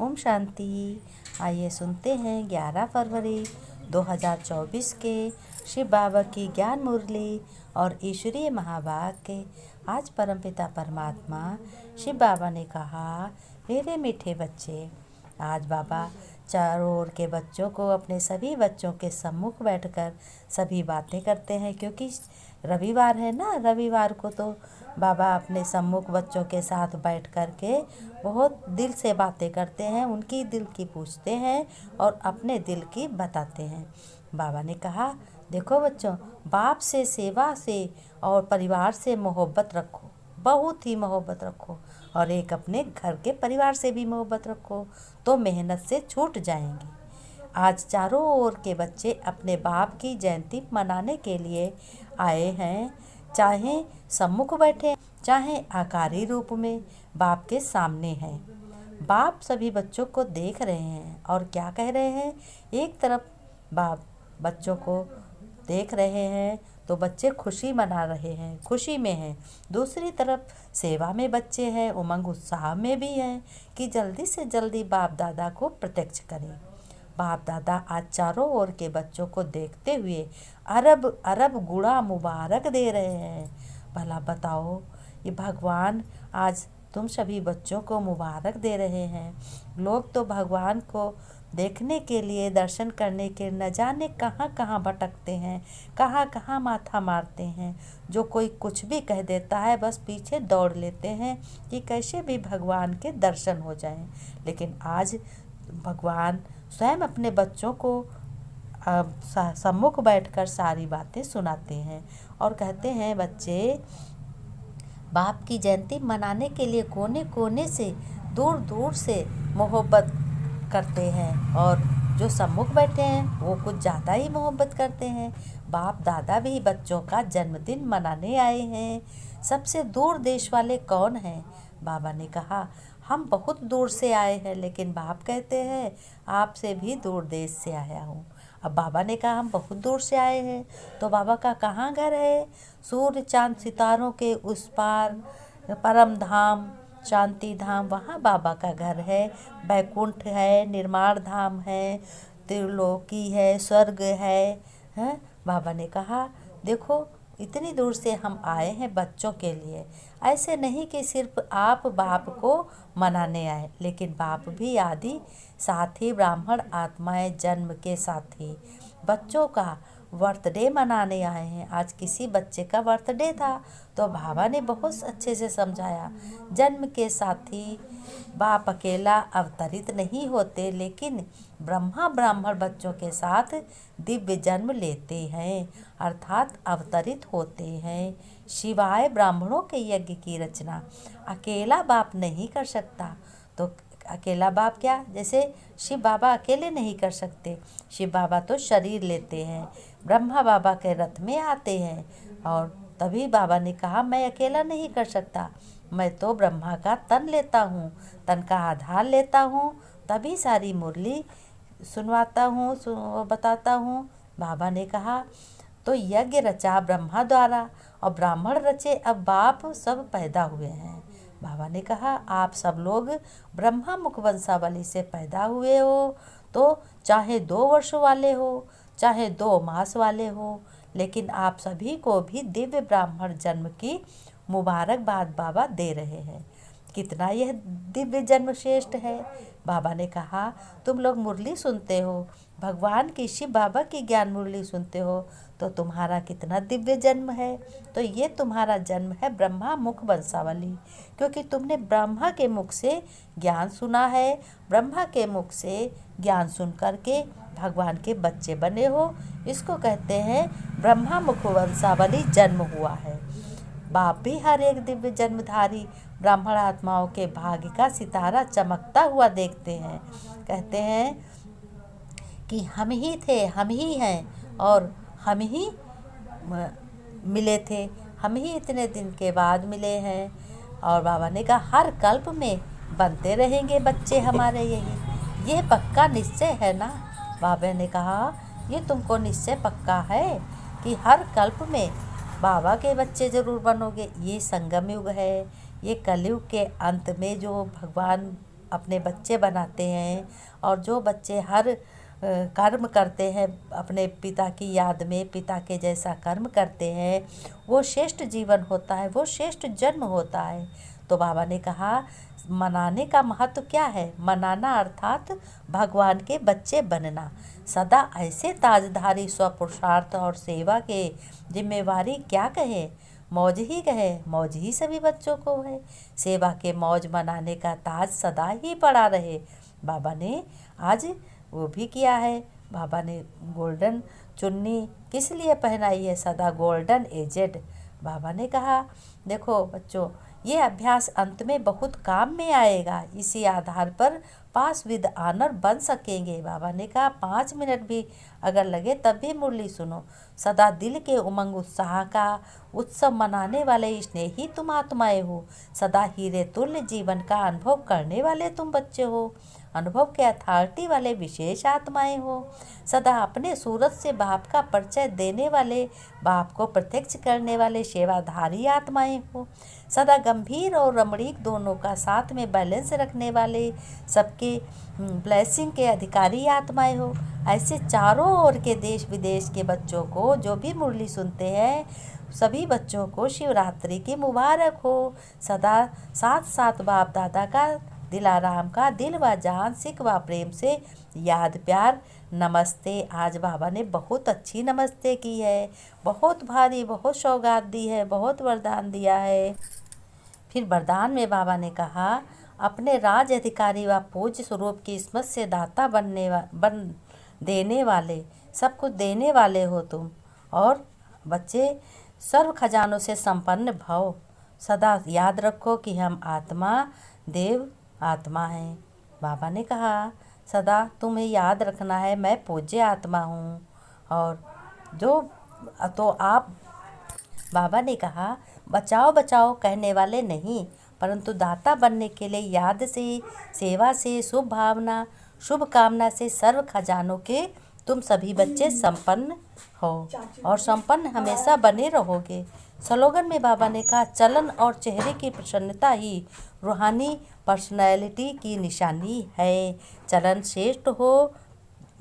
ओम शांति। आइए सुनते हैं 11 फरवरी 2024 के शिव बाबा की ज्ञान मुरली और ईश्वरीय महावाक्य। आज परमपिता परमात्मा शिव बाबा ने कहा, मेरे मीठे बच्चे। आज बाबा चारों ओर के बच्चों को अपने सभी बच्चों के सम्मुख बैठकर सभी बातें करते हैं, क्योंकि रविवार है ना। रविवार को तो बाबा अपने सम्मुख बच्चों के साथ बैठ कर के बहुत दिल से बातें करते हैं, उनकी दिल की पूछते हैं और अपने दिल की बताते हैं। बाबा ने कहा, देखो बच्चों, बाप से, सेवा से और परिवार से मोहब्बत रखो, बहुत ही मोहब्बत रखो, और एक अपने घर के परिवार से भी मोहब्बत रखो, तो मेहनत से छूट जाएंगी। आज चारों ओर के बच्चे अपने बाप की जयंती मनाने के लिए आए हैं, चाहे सम्मुख बैठे चाहे आकारी रूप में बाप के सामने हैं। बाप सभी बच्चों को देख रहे हैं और क्या कह रहे हैं। एक तरफ बाप बच्चों को देख रहे हैं तो बच्चे खुशी मना रहे हैं, खुशी में हैं। दूसरी तरफ सेवा में बच्चे हैं, उमंग उत्साह में भी हैं कि जल्दी से जल्दी बाप दादा को प्रत्यक्ष करें। बाप दादा आज चारों ओर के बच्चों को देखते हुए अरब अरब गुणा मुबारक दे रहे हैं। भला बताओ, ये भगवान आज तुम सभी बच्चों को मुबारक दे रहे हैं। लोग तो भगवान को देखने के लिए, दर्शन करने के न जाने कहाँ कहाँ भटकते हैं, कहाँ कहाँ माथा मारते हैं। जो कोई कुछ भी कह देता है बस पीछे दौड़ लेते हैं कि कैसे भी भगवान के दर्शन हो जाएं। लेकिन आज भगवान स्वयं अपने बच्चों को सम्मुख बैठकर सारी बातें सुनाते हैं और कहते हैं, बच्चे, बाप की जयंती मनाने के लिए कोने कोने से, दूर दूर से मोहब्बत करते हैं, और जो सम्मुख बैठे हैं वो कुछ ज़्यादा ही मोहब्बत करते हैं। बाप दादा भी बच्चों का जन्मदिन मनाने आए हैं। सबसे दूर देश वाले कौन हैं? बाबा ने कहा, हम बहुत दूर से आए हैं, लेकिन बाप कहते हैं आपसे भी दूर देश से आया हूँ। अब बाबा ने कहा हम बहुत दूर से आए हैं, तो बाबा का कहाँ घर है? सूर्य चांद सितारों के उस पार परम धाम, शांति धाम, वहाँ बाबा का घर है। बैकुंठ है, निर्माण धाम है, त्रिलोकी है, स्वर्ग है। बाबा ने कहा, देखो, इतनी दूर से हम आए हैं बच्चों के लिए। ऐसे नहीं कि सिर्फ आप बाप को मनाने आए, लेकिन बाप भी आदि साथी ब्राह्मण आत्माएं, जन्म के साथी बच्चों का बर्थडे मनाने आए हैं। आज किसी बच्चे का बर्थडे था तो बाबा ने बहुत अच्छे से समझाया, जन्म के साथी बाप अकेला अवतरित नहीं होते, लेकिन ब्रह्मा ब्राह्मण बच्चों के साथ दिव्य जन्म लेते हैं, अर्थात अवतरित होते हैं। शिवाय ब्राह्मणों के यज्ञ की रचना अकेला बाप नहीं कर सकता। तो अकेला बाप क्या, जैसे शिव बाबा अकेले नहीं कर सकते। शिव बाबा तो शरीर लेते हैं, ब्रह्मा बाबा के रथ में आते हैं, और तभी बाबा ने कहा, मैं अकेला नहीं कर सकता, मैं तो ब्रह्मा का तन लेता हूँ, तन का आधार लेता हूँ, तभी सारी मुरली सुनवाता हूँ, बताता हूँ। बाबा ने कहा, तो यज्ञ रचा ब्रह्मा द्वारा और ब्राह्मण रचे, अब बाप सब पैदा हुए हैं। बाबा ने कहा, आप सब लोग ब्रह्मा मुख वंशावली से पैदा हुए हो, तो चाहे 2 वर्षों वाले हो, चाहे 2 मास वाले हो, लेकिन आप सभी को भी दिव्य ब्राह्मण जन्म की मुबारकबाद बाबा दे रहे हैं। कितना यह दिव्य जन्म श्रेष्ठ है। बाबा ने कहा, तुम लोग मुरली सुनते हो, भगवान की, शिव बाबा की ज्ञान मुरली सुनते हो, तो तुम्हारा कितना दिव्य जन्म है। तो ये तुम्हारा जन्म है ब्रह्मा मुख वंशावली, क्योंकि तुमने ब्रह्मा के मुख से ज्ञान सुना है, ब्रह्मा के मुख से ज्ञान सुन करके भगवान के बच्चे बने हो। इसको कहते हैं ब्रह्मा मुख वंशावली जन्म हुआ है। बाप भी हर एक दिव्य जन्मधारी ब्राह्मण आत्माओं के भाग्य का सितारा चमकता हुआ देखते हैं। कहते हैं कि हम ही थे, हम ही हैं, और हम ही मिले थे, हम ही इतने दिन के बाद मिले हैं। और बाबा ने कहा, हर कल्प में बनते रहेंगे बच्चे हमारे, ये पक्का निश्चय है ना। बाबा ने कहा, ये तुमको निश्चय पक्का है कि हर कल्प में बाबा के बच्चे ज़रूर बनोगे। ये संगम युग है, ये कलयुग के अंत में जो भगवान अपने बच्चे बनाते हैं और जो बच्चे हर कर्म करते हैं अपने पिता की याद में, पिता के जैसा कर्म करते हैं, वो श्रेष्ठ जीवन होता है, वो श्रेष्ठ जन्म होता है। तो बाबा ने कहा मनाने का महत्व क्या है? मनाना अर्थात भगवान के बच्चे बनना। सदा ऐसे ताजधारी स्वपुरुषार्थ और सेवा के जिम्मेवारी क्या कहे, मौज ही कहे, मौज ही सभी बच्चों को है। सेवा के मौज मनाने का ताज सदा ही पड़ा रहे। बाबा ने आज वो भी किया है। बाबा ने गोल्डन चुन्नी किस लिए पहनाई है? सदा गोल्डन एजेड। बाबा ने कहा देखो बच्चों, ये अभ्यास अंत में बहुत काम में आएगा। इसी आधार पर पास विद ऑनर बन सकेंगे। बाबा ने कहा 5 मिनट भी अगर लगे तब भी मुरली सुनो। सदा दिल के उमंग उत्साह का उत्सव मनाने वाले स्नेही तुम आत्माएं हो। सदा हीरे तुल्य जीवन का अनुभव करने वाले तुम बच्चे हो। अनुभव के अथॉरिटी वाले विशेष आत्माएं हो। सदा अपने सूरत से बाप का परिचय देने वाले, बाप को प्रत्यक्ष करने वाले सेवाधारी आत्माएं हो। सदा गंभीर और रमणीक दोनों का साथ में बैलेंस रखने वाले, सबके ब्लेसिंग के अधिकारी आत्माएं हो। ऐसे चारों ओर के देश विदेश के बच्चों को जो भी मुरली सुनते हैं, सभी बच्चों को शिवरात्रि की मुबारक हो। सदा साथ साथ बाप दादा का, दिलाराम का दिल व जान सिख व प्रेम से याद प्यार नमस्ते। आज बाबा ने बहुत अच्छी नमस्ते की है, बहुत भारी, बहुत सौगात दी है, बहुत वरदान दिया है। फिर वरदान में बाबा ने कहा अपने राज अधिकारी व पूज्य स्वरूप की स्मृति से दाता बन देने वाले, सब कुछ देने वाले हो तुम। और बच्चे सर्व खजानों से संपन्न भव। सदा याद रखो कि हम आत्मा देव आत्मा हैं। बाबा ने कहा सदा तुम्हें याद रखना है मैं पूज्य आत्मा हूँ। और जो तो आप, बाबा ने कहा बचाओ बचाओ कहने वाले नहीं, परंतु दाता बनने के लिए याद से, सेवा से, शुभ भावना, शुभ कामना से सर्व खजानों के तुम सभी बच्चे संपन्न हो और संपन्न हमेशा बने रहोगे। स्लोगन में बाबा ने कहा चलन और चेहरे की प्रसन्नता ही रूहानी पर्सनैलिटी की निशानी है। चलन श्रेष्ठ हो,